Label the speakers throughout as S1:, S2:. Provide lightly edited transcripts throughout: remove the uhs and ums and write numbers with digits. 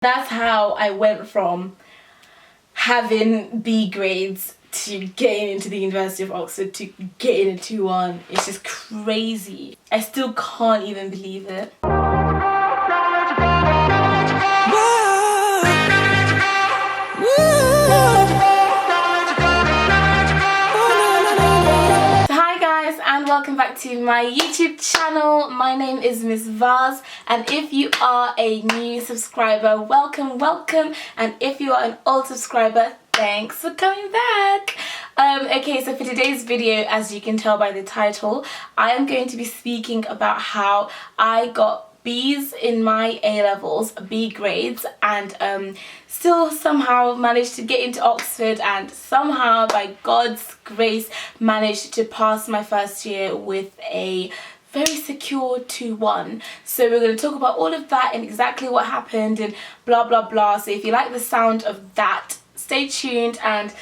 S1: That's how I went from having B grades to getting into the University of Oxford to getting a 2-1. It's just crazy. I still can't even believe it. Welcome back to my YouTube channel. My name is Miss VARZ, and if you are a new subscriber, welcome, and if you are an old subscriber, thanks for coming back. Okay, so for today's video, as you can tell by the title, I am going to be speaking about how I got B's in my A-levels, B grades, and still somehow managed to get into Oxford, and somehow by God's grace managed to pass my first year with a very secure 2-1. So we're going to talk about all of that and exactly what happened and blah blah blah. So if you like the sound of that, stay tuned and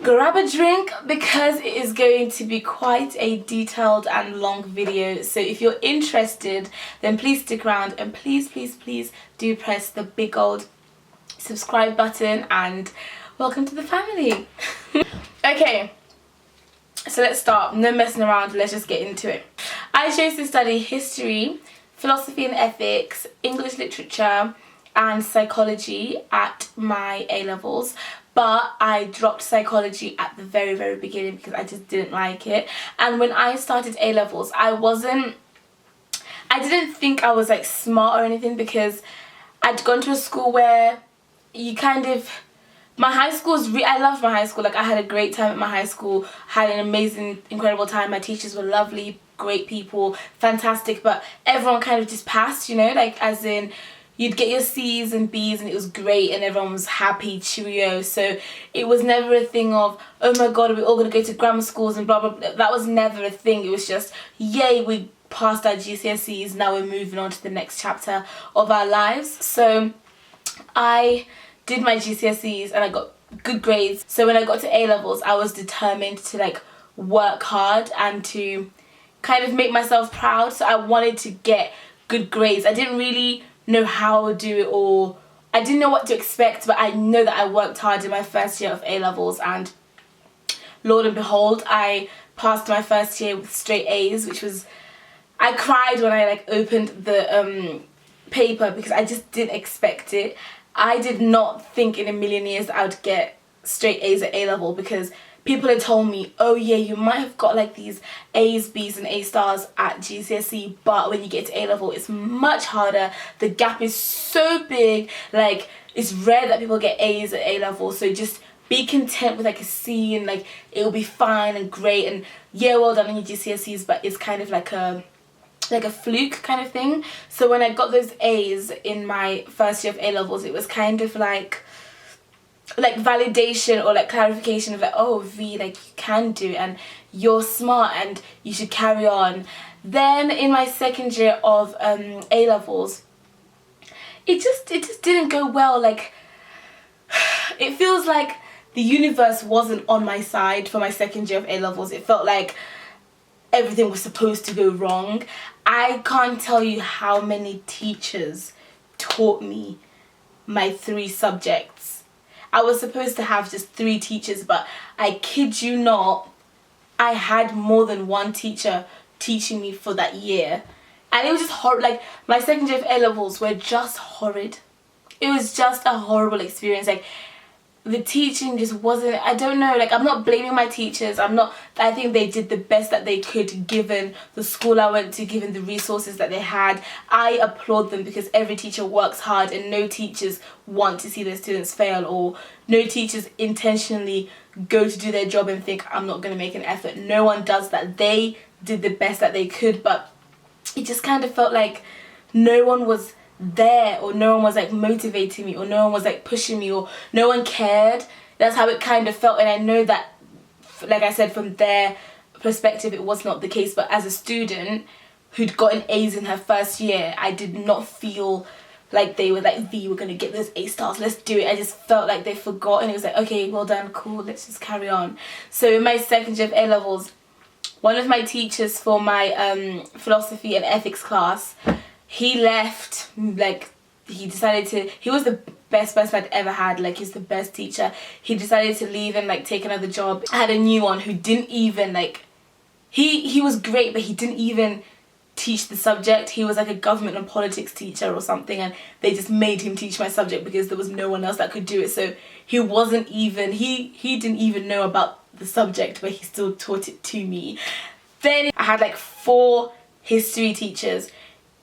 S1: grab a drink because it is going to be quite a detailed and long video. So if you're interested, then please stick around, and please do press the big old subscribe button, and welcome to the family. Okay, so let's start. No messing around, let's just get into it. I chose to study history, philosophy and ethics, English literature and psychology at my A-levels, but I dropped psychology at the very beginning because I just didn't like it. And when I started A-levels, I didn't think I was like smart or anything, because I'd gone to a school where you kind of, my high school was I loved my high school. Like, I had a great time at my high school, had an amazing, incredible time. My teachers were lovely, great people, fantastic, but everyone kind of just passed, you know, like as in you'd get your C's and B's and it was great and everyone was happy, cheerio. So it was never a thing of, oh my god, we're all going to go to grammar schools and blah blah blah. That was never a thing. It was just, yay, we passed our GCSEs, now we're moving on to the next chapter of our lives. So I did my GCSEs and I got good grades. So when I got to A-levels, I was determined to like work hard and to kind of make myself proud. So I wanted to get good grades. I didn't really know how I would do it, or I didn't know what to expect, but I know that I worked hard in my first year of A-levels, and Lord and behold, I passed my first year with straight A's, which was, I cried when I like opened the paper because I just didn't expect it. I did not think in a million years that I would get straight A's at A-level, because people had told me, oh yeah, you might have got like these A's, B's and A stars at GCSE, but when you get to A-level it's much harder. The gap is so big. Like, it's rare that people get A's at A-level, so just be content with like a C and like it'll be fine and great, and yeah, well done on your GCSEs, but it's kind of like a fluke kind of thing. So when I got those A's in my first year of A-levels, it was kind of like validation or like clarification of like, oh V, like you can do it and you're smart and you should carry on. Then in my second year of A-levels, it just didn't go well. Like, it feels like the universe wasn't on my side for my second year of A-levels. It felt like everything was supposed to go wrong. I can't tell you how many teachers taught me my 3 subjects. I was supposed to have just 3 teachers, but I kid you not, I had more than one teacher teaching me for that year. And it was just horrible. Like, my second year of A-levels were just horrid. It was just a horrible experience. Like, the teaching just wasn't, I don't know, like, I'm not blaming my teachers. I think they did the best that they could given the school I went to, given the resources that they had. I applaud them because every teacher works hard, and no teachers want to see their students fail, or no teachers intentionally go to do their job and think, I'm not going to make an effort. No one does that. They did the best that they could, but it just kind of felt like no one was there, or no one was like motivating me, or no one was like pushing me, or no one cared. That's how it kind of felt. And I know that, like I said, from their perspective it was not the case, but as a student who'd gotten A's in her first year, I did not feel like they were like, V, we're gonna get those A stars, let's do it. I just felt like they forgot, and it was like, okay, well done, cool, let's just carry on. So in my second year of A-levels, one of my teachers for my philosophy and ethics class, he left like he decided to, he was the best person I'd ever had, like he's the best teacher. He decided to leave and like take another job. I had a new one who didn't even like, he was great, but he didn't even teach the subject. He was like a government and politics teacher or something, and they just made him teach my subject because there was no one else that could do it. So he wasn't even, he didn't even know about the subject, but he still taught it to me. Then I had like 4 history teachers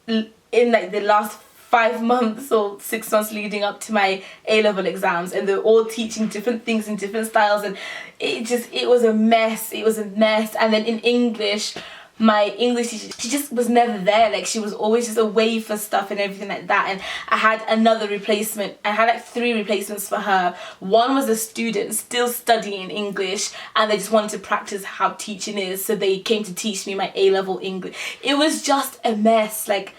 S1: in like the last 5 months or 6 months leading up to my A-level exams, and they're all teaching different things in different styles, and it was a mess. And then in English, my English teacher, she just was never there. Like, she was always just away for stuff and everything like that. And I had another replacement. I had like 3 replacements for her. One was a student still studying English, and they just wanted to practice how teaching is, so they came to teach me my A-level English. It was just a mess. Like,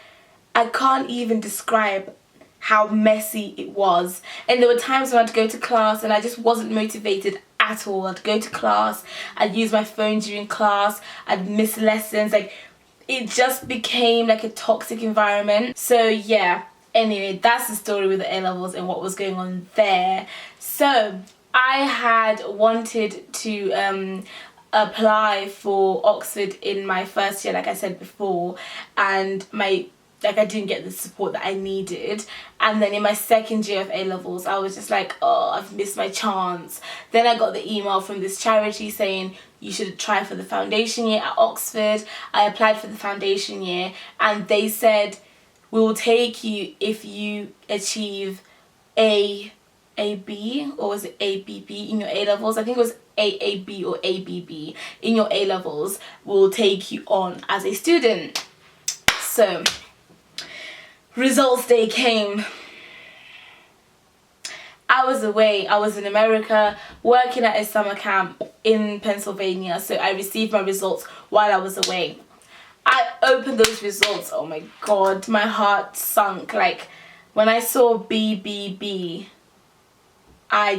S1: I can't even describe how messy it was. And there were times when I'd go to class and I just wasn't motivated at all. I'd go to class, I'd use my phone during class, I'd miss lessons. Like, it just became like a toxic environment. So yeah, anyway, that's the story with the A-levels and what was going on there. So I had wanted to apply for Oxford in my first year, like I said before, and I didn't get the support that I needed. And then in my second year of A-levels, I was just like, oh, I've missed my chance. Then I got the email from this charity saying you should try for the foundation year at Oxford. I applied for the foundation year, and they said, we will take you if you achieve AB, or was it ABB in your A-levels? I think it was AAB or ABB in your A-levels. We'll take you on as a student. So results day came. I was away. I was in America working at a summer camp in Pennsylvania, so I received my results while I was away. I opened those results, oh my god, my heart sunk. Like, when I saw BBB, I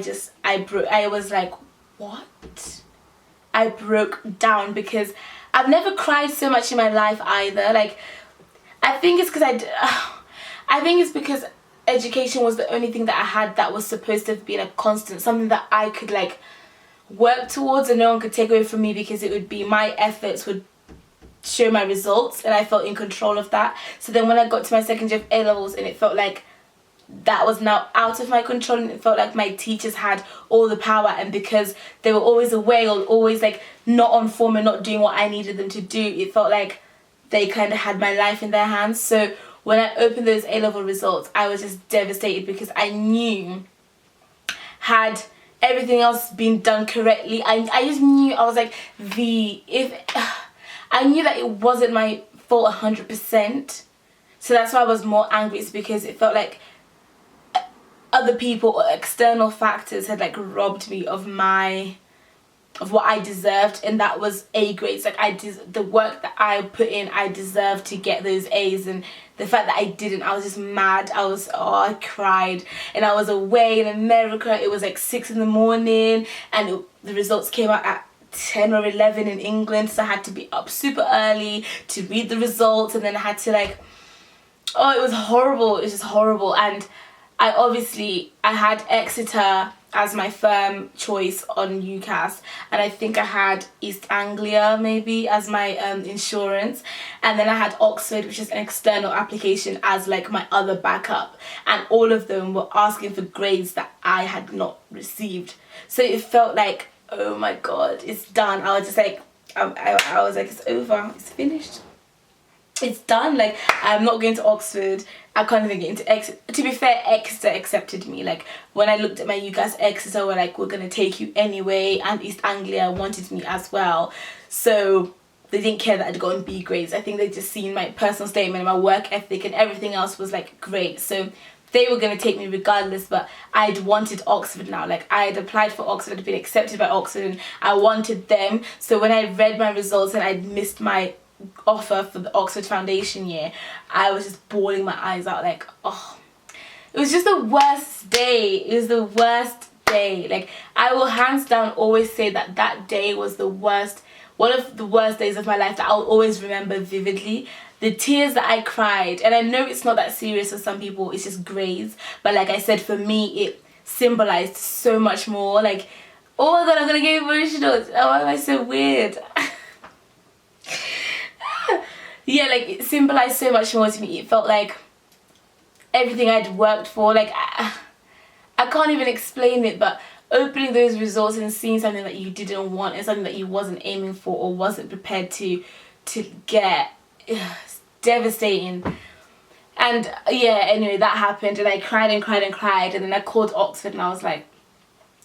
S1: was like, what? I broke down because I've never cried so much in my life either. Like, I think it's because education was the only thing that I had that was supposed to have been a constant, something that I could like work towards and no one could take away from me, because it would be my efforts would show my results, and I felt in control of that. So then when I got to my second year of A-levels, and it felt like that was now out of my control, and it felt like my teachers had all the power, and because they were always away or always like not on form and not doing what I needed them to do, it felt like they kind of had my life in their hands. So when I opened those A-level results, I was just devastated, because I knew, had everything else been done correctly, I just knew, I was like, I knew that it wasn't my fault 100%. So that's why I was more angry, is because it felt like other people or external factors had like robbed me of what I deserved, and that was A grades. Like, the work that I put in, I deserved to get those A's, and the fact that I didn't, I was just mad. I cried, and I was away in America. It was like 6 in the morning, and the results came out at 10 or 11 in England, so I had to be up super early to read the results, and then I had to like, oh, it was horrible. It was just horrible. And I had Exeter as my firm choice on UCAS, and I think I had East Anglia maybe as my insurance, and then I had Oxford, which is an external application, as like my other backup, and all of them were asking for grades that I had not received. So it felt like, oh my god, it's done. I was just like, I was like, it's over, it's finished, it's done. Like, I'm not going to Oxford. I can't even get into Exeter. To be fair, Exeter accepted me. Like, when I looked at my UCAS, Exeter were like, we're going to take you anyway, and East Anglia wanted me as well. So they didn't care that I'd gotten B grades. I think they just seen my personal statement and my work ethic, and everything else was like great. So they were going to take me regardless, but I'd wanted Oxford now. Like, I had applied for Oxford, I'd been accepted by Oxford, and I wanted them. So when I read my results and I'd missed my offer for the Oxford foundation year, I was just bawling my eyes out. Like, oh, it was just the worst day. It was the worst day. Like, I will hands down always say that that day was the worst, one of the worst days of my life that I'll always remember vividly. the tears that I cried, and I know it's not that serious for some people, it's just grades, but like I said, for me it symbolized so much more. Like, oh my god, I'm gonna get emotional. Oh, why am I so weird? Yeah, like it symbolized so much more to me. It felt like everything I'd worked for. Like I can't even explain it, but opening those results and seeing something that you didn't want and something that you wasn't aiming for or wasn't prepared to get, it's devastating. And yeah, anyway, that happened, and I cried and cried and cried, and then I called Oxford and I was like,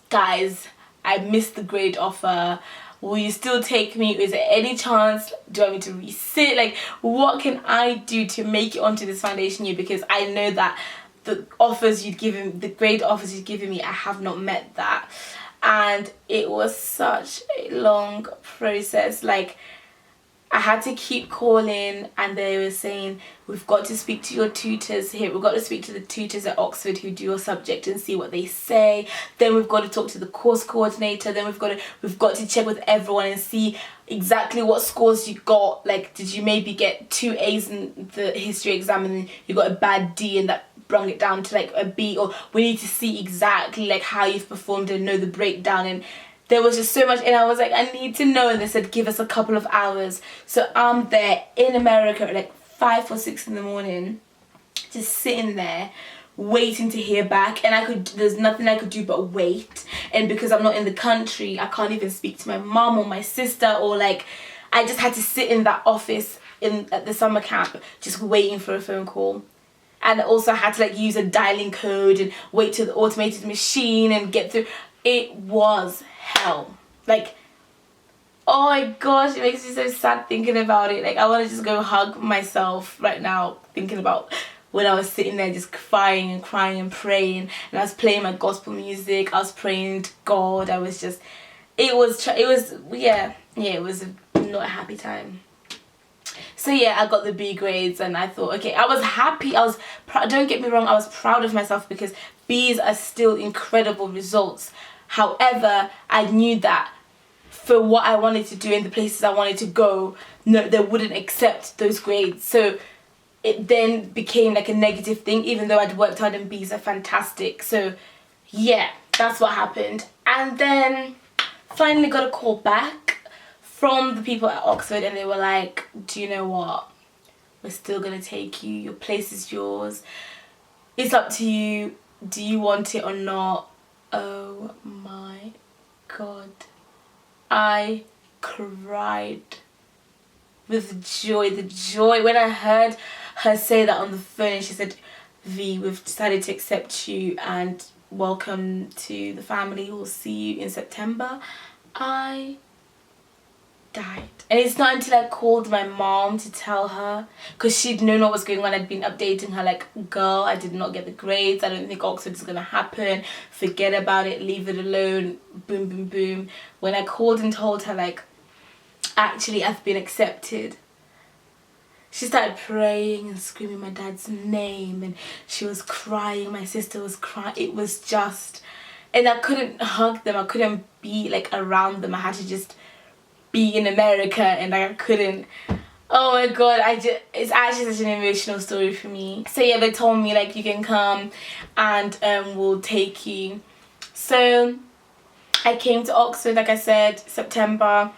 S1: guys, I missed the grade offer. Will you still take me? Is there any chance? Do I want me to resit? Like, what can I do to make it onto this foundation year? Because I know that the offers you'd given, the grade offers you'd given me, I have not met that. And it was such a long process. Like, I had to keep calling, and they were saying, we've got to speak to your tutors here. We've got to speak to the tutors at Oxford who do your subject and see what they say. Then we've got to talk to the course coordinator. Then we've got to check with everyone and see exactly what scores you got. Like, did you maybe get 2 A's in the history exam and then you got a bad D and that brung it down to like a B? Or we need to see exactly like how you've performed and know the breakdown. And there was just so much, and I was like, I need to know. And they said, give us a couple of hours. So I'm there in America at like 5 or 6 in the morning, just sitting there waiting to hear back. And there's nothing I could do but wait. And because I'm not in the country, I can't even speak to my mom or my sister, or like, I just had to sit in that office at the summer camp just waiting for a phone call. And also I had to like use a dialing code and wait to the automated machine and get through. It was hell. Like, oh my gosh, it makes me so sad thinking about it. Like, I want to just go hug myself right now thinking about when I was sitting there just crying and crying and praying, and I was playing my gospel music, I was praying to God. I was just, it was not a happy time. So yeah, I got the B grades, and I thought, okay, I was happy. I was don't get me wrong, I was proud of myself because B's are still incredible results. However, I knew that for what I wanted to do and the places I wanted to go, no, they wouldn't accept those grades. So it then became like a negative thing, even though I'd worked hard and B's are fantastic. So yeah, that's what happened. And then finally got a call back from the people at Oxford, and they were like, do you know what? We're still going to take you. Your place is yours. It's up to you. Do you want it or not? Oh my god. I cried with joy. The joy when I heard her say that on the phone, and she said, V, we've decided to accept you and welcome to the family. We'll see you in September. I died. And it's not until I called my mom to tell her, because she'd known what was going on. I'd been updating her like, girl, I did not get the grades, I don't think Oxford is gonna happen, forget about it, leave it alone, boom boom boom. When I called and told her like, actually I've been accepted, she started praying and screaming my dad's name, and she was crying, my sister was crying. It was just, and I couldn't hug them, I couldn't be like around them, I had to just be in America, and I couldn't. Oh my god, it's actually such an emotional story for me. So yeah, they told me like, you can come and we'll take you. So I came to Oxford, like I said, September,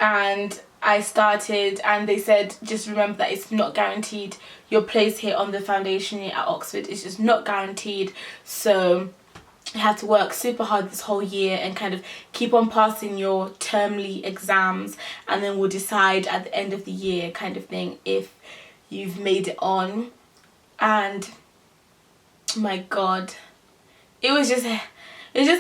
S1: and I started, and they said, just remember that it's not guaranteed. Your place here on the foundation year at Oxford is just not guaranteed. So you have to work super hard this whole year and kind of keep on passing your termly exams, and then we'll decide at the end of the year kind of thing if you've made it on. And my god, it was just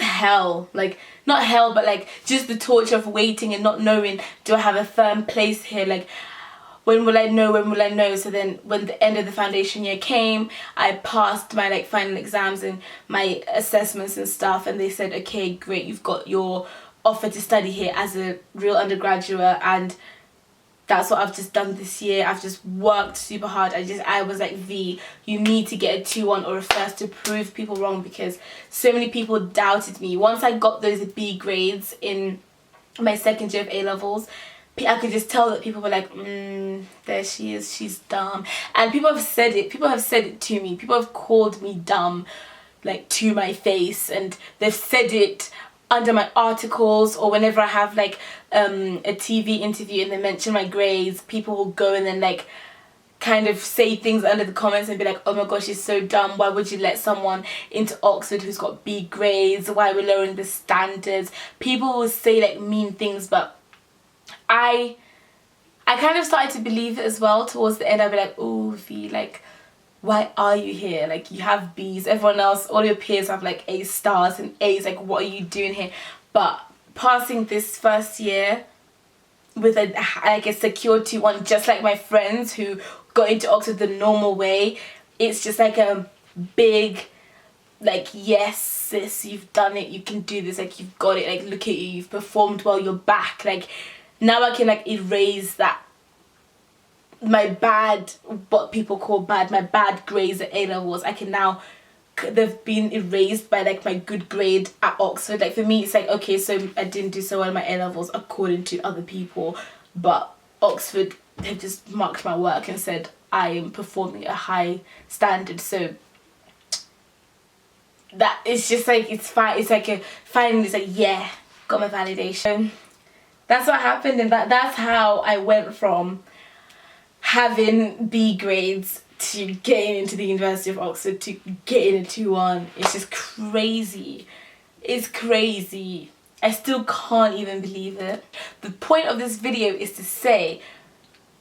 S1: hell. Like, not hell, but like just the torture of waiting and not knowing, do I have a firm place here? Like, when will I know? So then when the end of the foundation year came, I passed my like final exams and my assessments and stuff, and they said, okay, great, you've got your offer to study here as a real undergraduate. And that's what I've just done this year. I've just worked super hard. I was like, V, you need to get a 2-1 or a first to prove people wrong, because so many people doubted me. Once I got those B grades in my second year of A-levels, I could just tell that people were like, there she is, she's dumb. And people have said it to me. People have called me dumb, like, to my face, and they've said it under my articles, or whenever I have like a TV interview and they mention my grades, people will go and then like kind of say things under the comments and be like, oh my gosh, she's so dumb, why would you let someone into Oxford who's got B grades, why we're lowering the standards. People will say like mean things, but I kind of started to believe it as well. Towards the end, I'd be like, oh V, like, why are you here? Like, you have B's, everyone else, all your peers have like A stars and A's, like, what are you doing here? But passing this first year with a secure 2-1, just like my friends who got into Oxford the normal way, it's just like a big, like, yes sis, you've done it, you can do this, like, you've got it, like, look at you, you've performed well, you're back. Like, now I can like erase that, my bad, what people call bad, my bad grades at A-levels. I can now, they've been erased by like my good grade at Oxford. Like, for me it's like, okay, so I didn't do so well in my A-levels according to other people, but Oxford have just marked my work and said I am performing at a high standard. So that is just like, it's fine, it's like a finally, it's like, yeah, got my validation. That's what happened, and that's how I went from having B grades to getting into the University of Oxford to getting a 2-1. It's just crazy. It's crazy. I still can't even believe it. The point of this video is to say,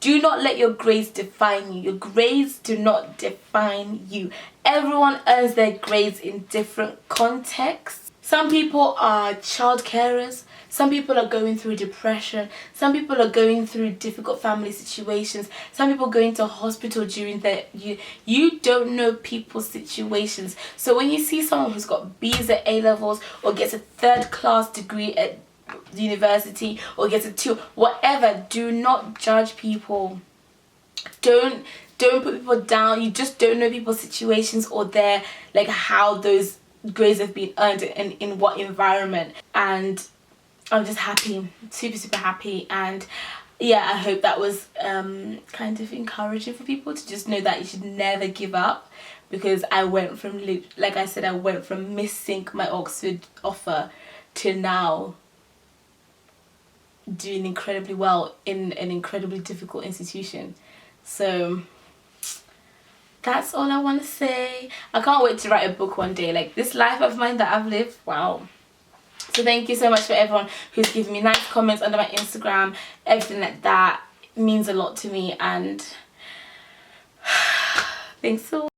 S1: do not let your grades define you. Your grades do not define you. Everyone earns their grades in different contexts. Some people are child carers. Some people are going through depression. Some people are going through difficult family situations. Some people going to hospital during their... You don't know people's situations. So when you see someone who's got B's at A-levels, or gets a 3rd-class degree at university, or gets a 2, whatever, do not judge people. Don't put people down. You just don't know people's situations or their, like, how those grades have been earned and in what environment. And I'm just happy, super happy. And yeah, I hope that was kind of encouraging for people to just know that you should never give up, because I went from, like I said, I went from missing my Oxford offer to now doing incredibly well in an incredibly difficult institution. So that's all I want to say. I can't wait to write a book one day. Like, this life of mine that I've lived, wow. So thank you so much for everyone who's given me nice comments under my Instagram, everything like that. It means a lot to me, and thanks so